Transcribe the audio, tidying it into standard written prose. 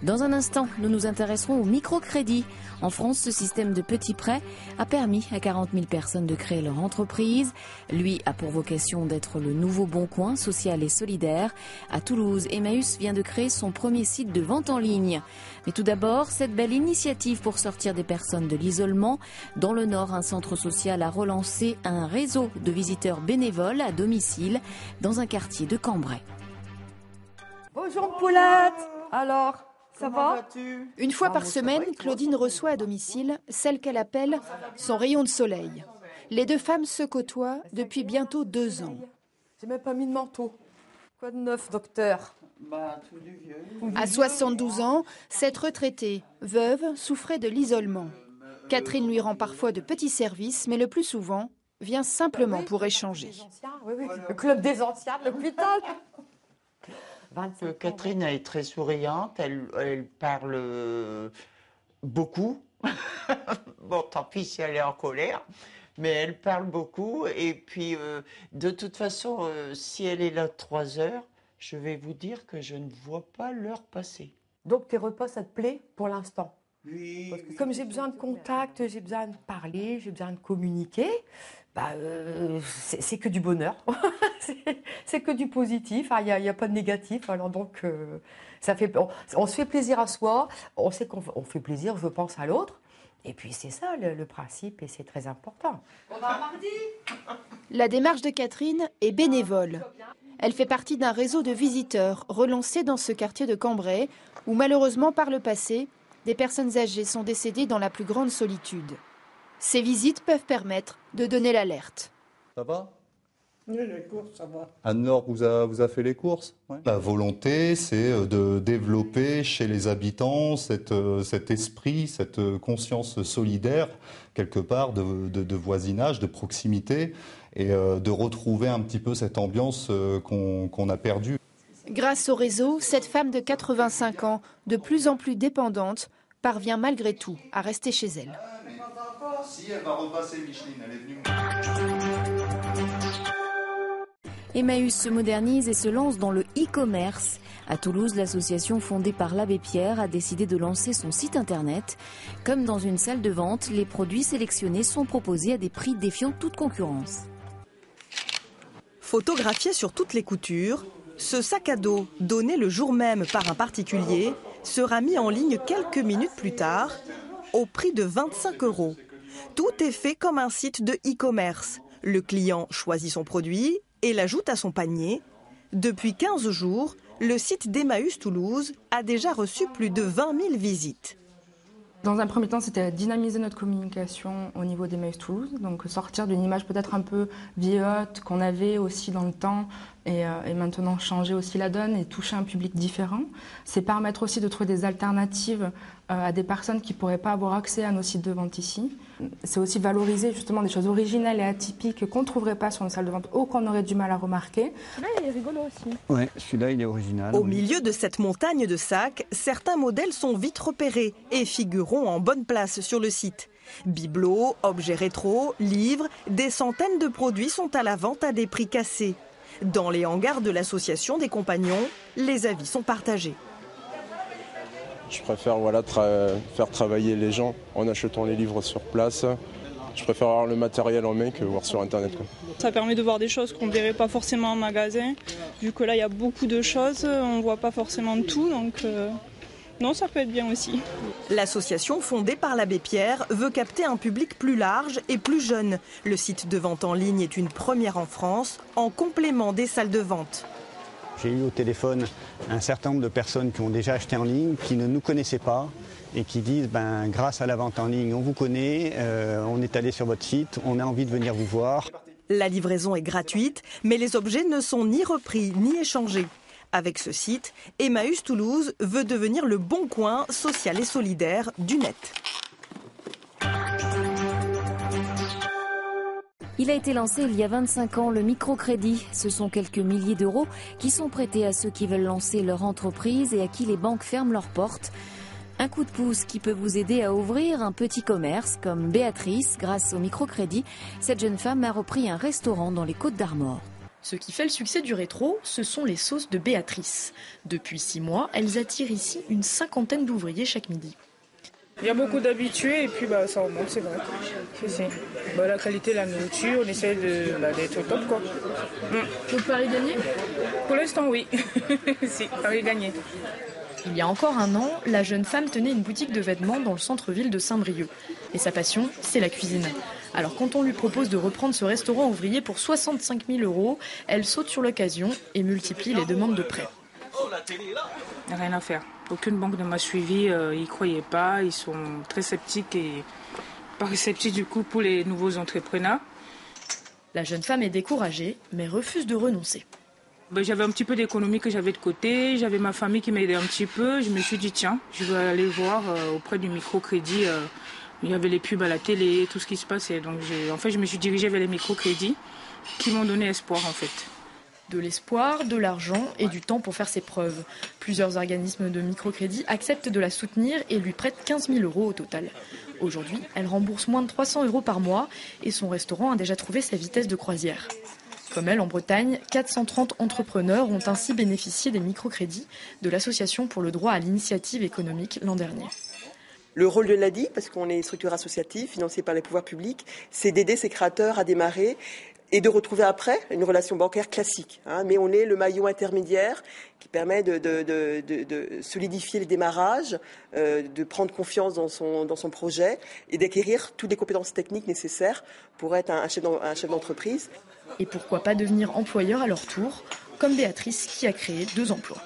Dans un instant, nous nous intéresserons au microcrédit. En France, ce système de petits prêts a permis à 40 000 personnes de créer leur entreprise. Lui a pour vocation d'être le nouveau Bon Coin social et solidaire. À Toulouse, Emmaüs vient de créer son premier site de vente en ligne. Mais tout d'abord, cette belle initiative pour sortir des personnes de l'isolement. Dans le Nord, un centre social a relancé un réseau de visiteurs bénévoles à domicile dans un quartier de Cambrai. Bonjour Poulette. Alors, ça va ? Une fois par semaine, Claudine reçoit à domicile celle qu'elle appelle son rayon de soleil. Les deux femmes se côtoient depuis bientôt 2 ans. J'ai même pas mis de manteau. Quoi de neuf, docteur ? Tout du vieux. À 72 ans, cette retraitée, veuve, souffrait de l'isolement. Catherine lui rend parfois de petits services, mais le plus souvent, vient simplement pour échanger. Oui, le club des anciens de l'hôpital. Catherine, elle est très souriante, elle parle beaucoup. Bon, tant pis si elle est en colère, mais elle parle beaucoup. Et puis, de toute façon, si elle est là 3 heures, je vais vous dire que je ne vois pas l'heure passer. Donc, tes repas, ça te plaît pour l'instant ? Oui. Parce que comme j'ai besoin de contact, j'ai besoin de parler, j'ai besoin de communiquer, c'est que du bonheur. C'est que du positif, il n'y a pas de négatif. Alors donc, on se fait plaisir à soi, on sait qu'on fait plaisir, je pense, à l'autre. Et puis c'est ça le principe et c'est très important. On va mardi. La démarche de Catherine est bénévole. Elle fait partie d'un réseau de visiteurs relancé dans ce quartier de Cambrai où malheureusement par le passé, des personnes âgées sont décédées dans la plus grande solitude. Ces visites peuvent permettre de donner l'alerte. Ça va ? Oui, les courses, ça va. Anne-Laure vous a fait les courses ? Ouais. La volonté, c'est de développer chez les habitants cet esprit, cette conscience solidaire, quelque part, de voisinage, de proximité, et de retrouver un petit peu cette ambiance qu'on a perdue. Grâce au réseau, cette femme de 85 ans, de plus en plus dépendante, parvient malgré tout à rester chez elle. Si, elle va repasser, Micheline, elle est venue. Emmaüs se modernise et se lance dans le e-commerce. À Toulouse, l'association fondée par l'abbé Pierre a décidé de lancer son site internet. Comme dans une salle de vente, les produits sélectionnés sont proposés à des prix défiant toute concurrence. Photographié sur toutes les coutures, ce sac à dos, donné le jour même par un particulier, sera mis en ligne quelques minutes plus tard, au prix de 25 €. Tout est fait comme un site de e-commerce. Le client choisit son produit et l'ajoute à son panier. Depuis 15 jours, le site d'Emmaüs Toulouse a déjà reçu plus de 20 000 visites. Dans un premier temps, c'était dynamiser notre communication au niveau d'Emmaüs Toulouse, donc sortir d'une image peut-être un peu vieillotte qu'on avait aussi dans le temps et maintenant changer aussi la donne et toucher un public différent. C'est permettre aussi de trouver des alternatives à des personnes qui ne pourraient pas avoir accès à nos sites de vente ici. C'est aussi valoriser justement des choses originales et atypiques qu'on ne trouverait pas sur une salle de vente ou qu'on aurait du mal à remarquer. Là, il est rigolo aussi. Oui, celui-là, il est original. Au milieu de cette montagne de sacs, certains modèles sont vite repérés et figureront en bonne place sur le site. Bibelots, objets rétro, livres, des centaines de produits sont à la vente à des prix cassés. Dans les hangars de l'association des compagnons, les avis sont partagés. Je préfère faire travailler les gens en achetant les livres sur place. Je préfère avoir le matériel en main que voir sur Internet. Ça permet de voir des choses qu'on ne verrait pas forcément en magasin. Vu que là, il y a beaucoup de choses, on ne voit pas forcément tout. Donc non, ça peut être bien aussi. L'association fondée par l'abbé Pierre veut capter un public plus large et plus jeune. Le site de vente en ligne est une première en France, en complément des salles de vente. J'ai eu au téléphone un certain nombre de personnes qui ont déjà acheté en ligne, qui ne nous connaissaient pas et qui disent grâce à la vente en ligne, on vous connaît, on est allé sur votre site, on a envie de venir vous voir. La livraison est gratuite, mais les objets ne sont ni repris ni échangés. Avec ce site, Emmaüs Toulouse veut devenir le bon coin social et solidaire du net. Il a été lancé il y a 25 ans, le microcrédit. Ce sont quelques milliers d'euros qui sont prêtés à ceux qui veulent lancer leur entreprise et à qui les banques ferment leurs portes. Un coup de pouce qui peut vous aider à ouvrir un petit commerce comme Béatrice. Grâce au microcrédit, cette jeune femme a repris un restaurant dans les Côtes d'Armor. Ce qui fait le succès du rétro, ce sont les sauces de Béatrice. Depuis 6 mois, elles attirent ici une 50aine d'ouvriers chaque midi. Il y a beaucoup d'habitués et puis ça remonte, c'est vrai. La qualité de la nourriture, on essaie d'être au top, quoi. Donc Paris gagné ? Pour l'instant, oui. Si, Paris gagné. Il y a encore un an, la jeune femme tenait une boutique de vêtements dans le centre-ville de Saint-Brieuc. Et sa passion, c'est la cuisine. Alors quand on lui propose de reprendre ce restaurant ouvrier pour 65 000 €, elle saute sur l'occasion et multiplie les demandes de prêt. Il n'y a rien à faire. Aucune banque ne m'a suivi, ils ne croyaient pas, ils sont très sceptiques et pas réceptifs du coup pour les nouveaux entrepreneurs. La jeune femme est découragée, mais refuse de renoncer. J'avais un petit peu d'économie que j'avais de côté, j'avais ma famille qui m'aidait un petit peu. Je me suis dit tiens, je vais aller voir auprès du microcrédit. Il y avait les pubs à la télé, tout ce qui se passait. Donc je me suis dirigée vers les microcrédits qui m'ont donné espoir en fait. De l'espoir, de l'argent et du temps pour faire ses preuves. Plusieurs organismes de microcrédit acceptent de la soutenir et lui prêtent 15 000 € au total. Aujourd'hui, elle rembourse moins de 300 € par mois et son restaurant a déjà trouvé sa vitesse de croisière. Comme elle, en Bretagne, 430 entrepreneurs ont ainsi bénéficié des microcrédits de l'Association pour le droit à l'initiative économique l'an dernier. Le rôle de l'ADI, parce qu'on est une structure associative financée par les pouvoirs publics, c'est d'aider ces créateurs à démarrer et de retrouver après une relation bancaire classique. Mais on est le maillon intermédiaire qui permet de solidifier les démarrages, de prendre confiance dans son projet et d'acquérir toutes les compétences techniques nécessaires pour être un chef d'entreprise. Et pourquoi pas devenir employeur à leur tour, comme Béatrice qui a créé 2 emplois.